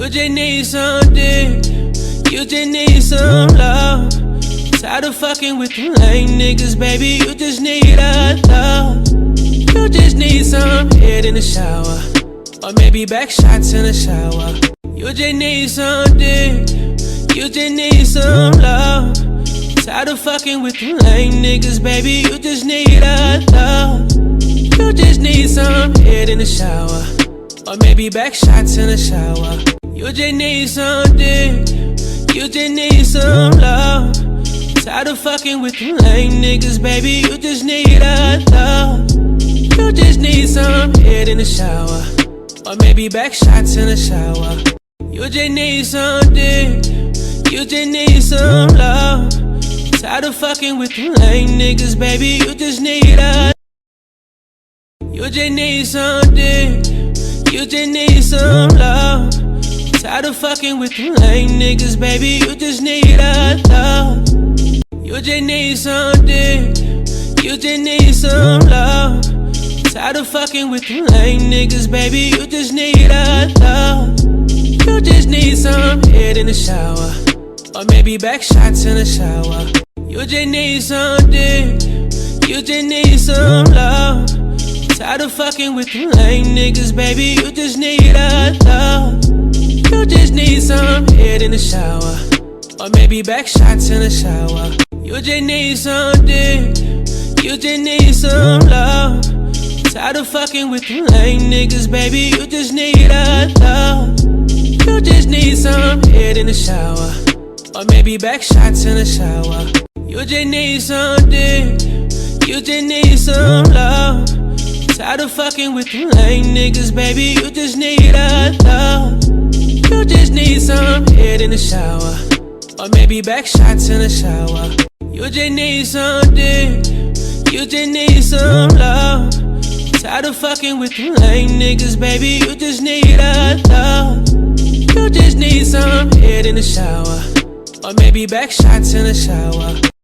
You just need some dick, you just need some love. Tired of fucking with them lame niggas, baby, you just need a love. You just need some head in the shower, or maybe back shots in the shower. You just need some dick, you just need some love. Tired of fucking with them lame niggas, baby, you just need a love. You just need some head in the shower, or maybe back shots in the shower. You just need some dick, you just need some love. Tired of fucking with them lame niggas, baby, you just need a love. You just need some head in the shower, or maybe back shots in the shower. You just need some dick, you just need some love. Tired of fucking with them lame niggas, baby, you just need a. You just need some dick, you just need some love. Tired of fucking with them lame niggas, baby, you just need a love. You just need some dick, you just need some love. Tired of fucking with them lame niggas, baby, you just need a love. You just need some head in the shower, or maybe back shots in the shower. You just need some dick, you just need some love. Tired of fucking with them lame niggas, baby, you just need a love. You just need some head in the shower, or maybe back shots in the shower. You just need some dick, you just need some love. Tired of fucking with them lame niggas, baby, you just need a love. You just need some head in the shower, or maybe back shots in the shower. You just need some dick, you just need some love. Tired of fucking with them lame niggas, baby, you just need a love. You just need some head in the shower, or maybe back shots in the shower. You just need some dick, you just need some love. Tired of fucking with them lame niggas, baby, you just need a love. You just need some head in the shower, or maybe back shots in the shower.